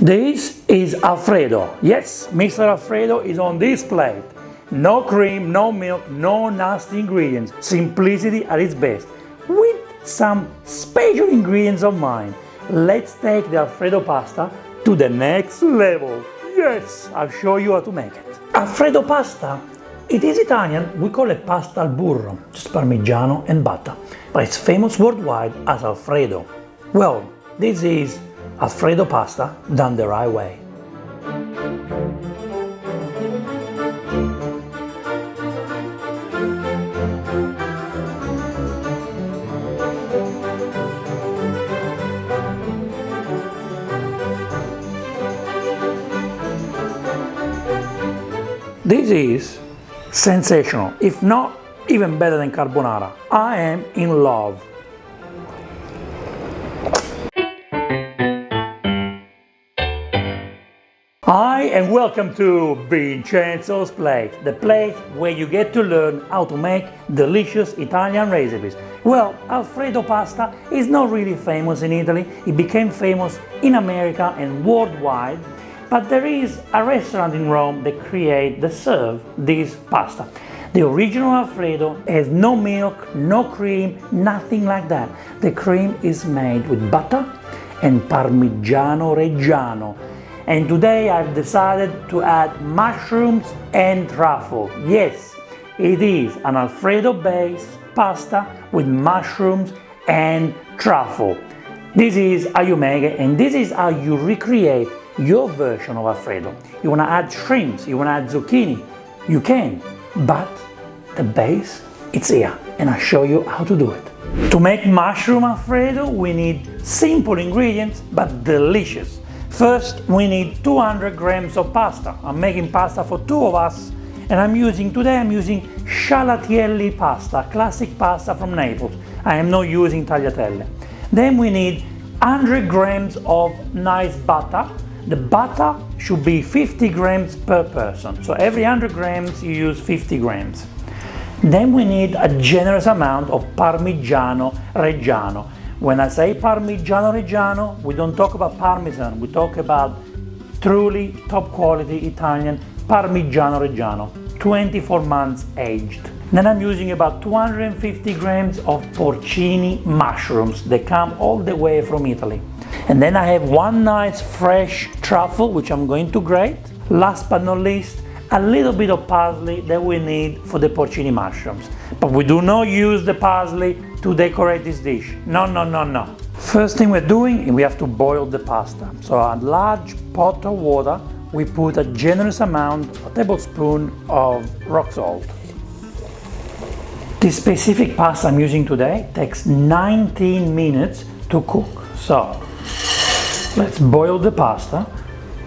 This is Alfredo. Yes, Mr. Alfredo is on this plate. No cream, no milk, no nasty ingredients. Simplicity at its best, with some special ingredients of mine. Let's take the Alfredo pasta to the next level. Yes, I'll show you how to make it. Alfredo pasta, it is Italian, we call it pasta al burro, just Parmigiano and butter, but it's famous worldwide as Alfredo. Well, this is Alfredo pasta done the right way. This is sensational, if not even better than carbonara. I am in love. Hi and welcome to Vincenzo's Plate, the place where you get to learn how to make delicious Italian recipes. Well, Alfredo pasta is not really famous in Italy. It became famous in America and worldwide, but there is a restaurant in Rome that serve this pasta. The original Alfredo has no milk, no cream, nothing like that. The cream is made with butter and Parmigiano Reggiano. And today I've decided to add mushrooms and truffle. Yes, it is an Alfredo-based pasta with mushrooms and truffle. This is how you make it, and this is how you recreate your version of Alfredo. You want to add shrimps, you want to add zucchini, you can, but the base, it's here, and I'll show you how to do it. To make mushroom Alfredo, we need simple ingredients, but delicious. First, we need 200 grams of pasta. I'm making pasta for two of us, and today I'm using scialatielli pasta, classic pasta from Naples. I am not using tagliatelle. Then we need 100 grams of nice butter. The butter should be 50 grams per person. So every 100 grams you use 50 grams. Then we need a generous amount of Parmigiano Reggiano. When I say Parmigiano Reggiano, we don't talk about Parmesan, we talk about truly top quality Italian Parmigiano Reggiano, 24 months aged. Then I'm using about 250 grams of porcini mushrooms. They come all the way from Italy. And then I have one nice fresh truffle, which I'm going to grate. Last but not least, a little bit of parsley that we need for the porcini mushrooms. But we do not use the parsley to decorate this dish. No, no, no, no. First thing we're doing, we have to boil the pasta. So a large pot of water, we put a generous amount, a tablespoon of rock salt. This specific pasta I'm using today takes 19 minutes to cook. So let's boil the pasta,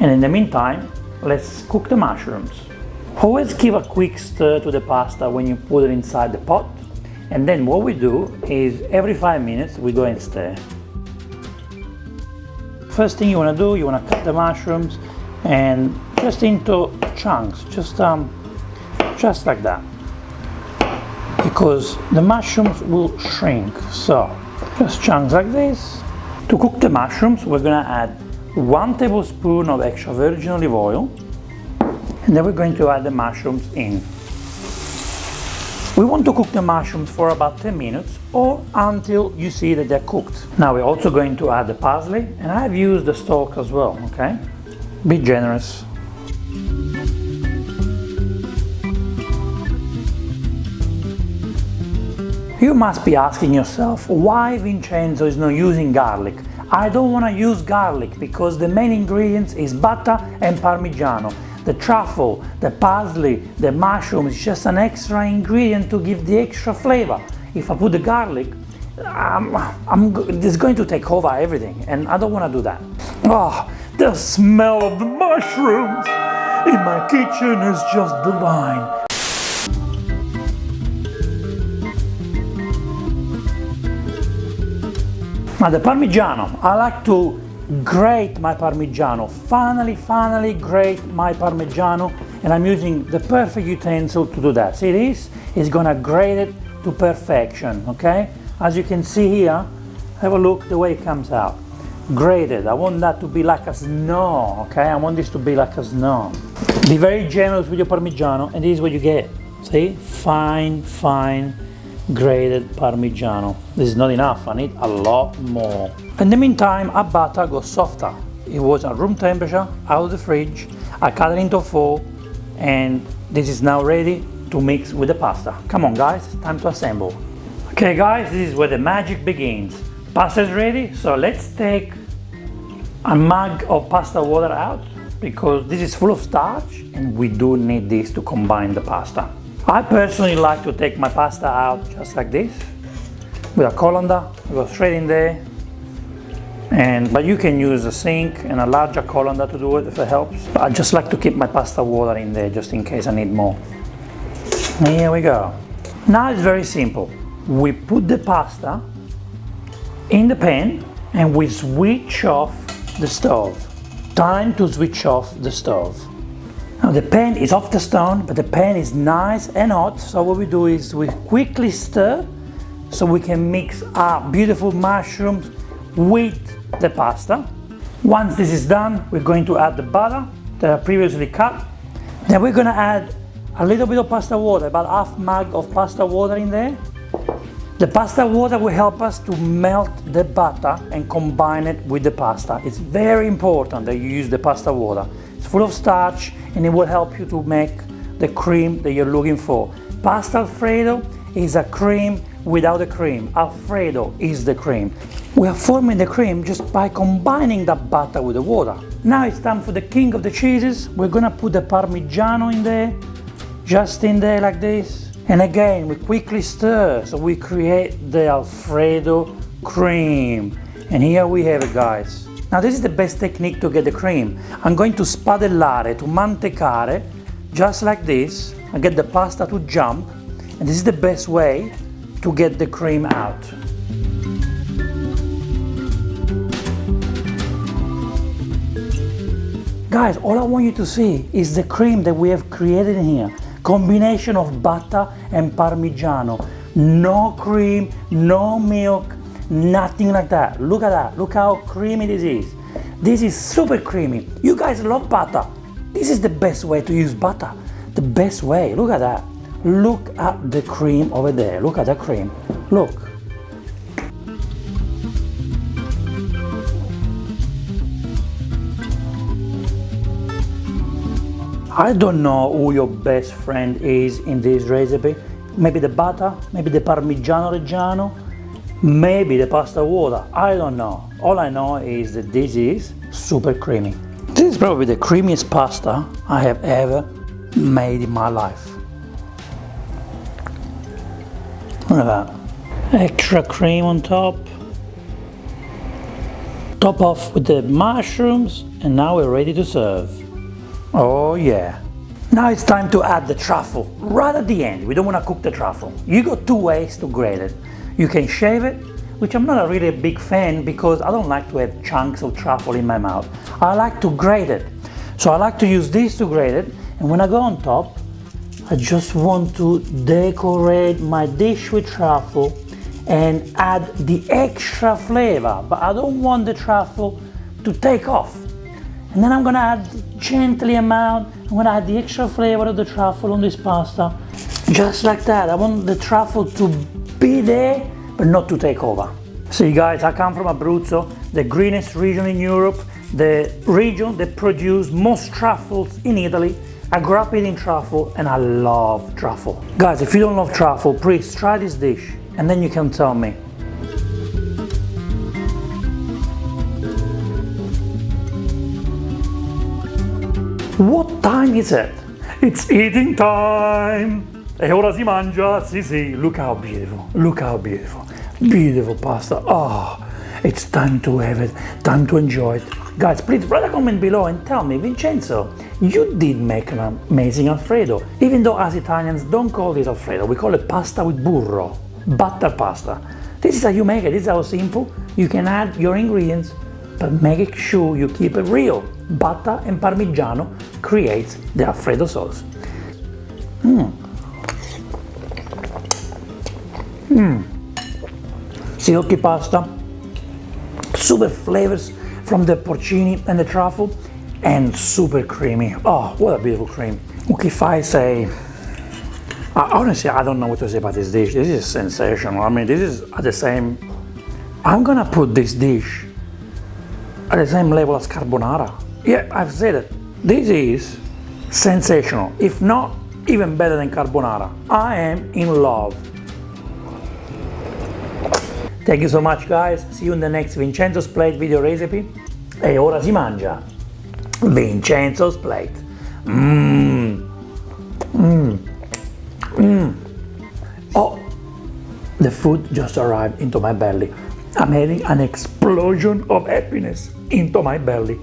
and in the meantime, let's cook the mushrooms. Always give a quick stir to the pasta when you put it inside the pot, and then what we do is every 5 minutes we go and stir. First thing you want to do, you want to cut the mushrooms and just into chunks, just like that, because the mushrooms will shrink. So just chunks like this. To cook the mushrooms, we're going to add 1 tablespoon of extra virgin olive oil, and then we're going to add the mushrooms in. We want to cook the mushrooms for about 10 minutes or until you see that they're cooked. Now we're also going to add the parsley, and I've used the stalk as well, okay? Be generous. You must be asking yourself why Vincenzo is not using garlic. I don't want to use garlic because the main ingredients is butter and Parmigiano. The truffle, the parsley, the mushroom is just an extra ingredient to give the extra flavor. If I put the garlic, it's going to take over everything, and I don't want to do that. Oh, the smell of the mushrooms in my kitchen is just divine. Now the Parmigiano, I like to grate my Parmigiano, finally grate my Parmigiano, and I'm using the perfect utensil to do that. See this? It's gonna grate it to perfection, okay? As you can see here, have a look the way it comes out. grated. I want that to be like a snow, okay? I want this to be like a snow. Be very generous with your Parmigiano, and this is what you get. See? Fine, fine, grated Parmigiano. This is not enough, I need a lot more. In the meantime, our butter got softer. It was at room temperature, out of the fridge. I cut it into 4, and this is now ready to mix with the pasta. Come on guys, time to assemble. Okay guys, this is where the magic begins. Pasta is ready, so let's take a mug of pasta water out, because this is full of starch and we do need this to combine the pasta. I personally like to take my pasta out just like this, with a colander, go straight in there. But you can use a sink and a larger colander to do it if it helps. But I just like to keep my pasta water in there just in case I need more. Here we go. Now it's very simple. We put the pasta in the pan and we switch off the stove. Time to switch off the stove. Now the pan is off the stone, but the pan is nice and hot, so what we do is we quickly stir so we can mix our beautiful mushrooms with the pasta. Once this is done, we're going to add the butter that I previously cut. Then we're going to add a little bit of pasta water, about half mug of pasta water in there. The pasta water will help us to melt the butter and combine it with the pasta. It's very important that you use the pasta water. It's full of starch and it will help you to make the cream that you're looking for. Pasta Alfredo is a cream without a cream. Alfredo is the cream. We are forming the cream just by combining the butter with the water. Now it's time for the king of the cheeses. We're gonna put the Parmigiano in there, just in there like this. And again, we quickly stir, so we create the Alfredo cream. And here we have it, guys. Now this is the best technique to get the cream. I'm going to spadellare, to mantecare, just like this. I get the pasta to jump, and this is the best way to get the cream out. Guys, all I want you to see is the cream that we have created in here. Combination of butter and Parmigiano. No cream, no milk, nothing like that. Look at that, look how creamy this is. This is super creamy. You guys love butter. This is the best way to use butter. The best way, look at that. Look at the cream over there, look at the cream, look. I don't know who your best friend is in this recipe. Maybe the butter, maybe the Parmigiano Reggiano, maybe the pasta water. I don't know. All I know is that this is super creamy. This is probably the creamiest pasta I have ever made in my life. Look at that. Extra cream on top. Top off with the mushrooms, and now we're ready to serve. Oh yeah. Now it's time to add the truffle, right at the end. We don't want to cook the truffle. You got 2 ways to grate it. You can shave it, which I'm not really a big fan because I don't like to have chunks of truffle in my mouth. I like to grate it. So I like to use this to grate it, and when I go on top, I just want to decorate my dish with truffle and add the extra flavor, but I don't want the truffle to take off. And then I'm gonna add gently amount, I'm gonna add the extra flavor of the truffle on this pasta, just like that. I want the truffle to be there, but not to take over. See guys, I come from Abruzzo, the greenest region in Europe, the region that produces most truffles in Italy. I grew up eating truffle and I love truffle. Guys, if you don't love truffle, please try this dish and then you can tell me. What time is it? It's eating time! E ora si mangia, sì sì, look how beautiful, look how beautiful. Beautiful pasta, oh, it's time to have it, time to enjoy it. Guys, please write a comment below and tell me, Vincenzo, you did make an amazing Alfredo. Even though us Italians don't call this Alfredo, we call it pasta with burro, butter pasta. This is how you make it, this is how simple. You can add your ingredients, but make sure you keep it real. Butter and Parmigiano creates the Alfredo sauce. Silky pasta, super flavors from the porcini and the truffle, and super creamy. Oh, what a beautiful cream. Okay, if I say, honestly, I don't know what to say about this dish. This is sensational. I mean, this is at the same, I'm gonna put this dish at the same level as carbonara. Yeah, I've said it. This is sensational, if not even better than carbonara. I am in love. Thank you so much, guys. See you in the next Vincenzo's Plate video recipe. E ora si mangia. Vincenzo's Plate. Oh, the food just arrived into my belly. I'm having an explosion of happiness into my belly.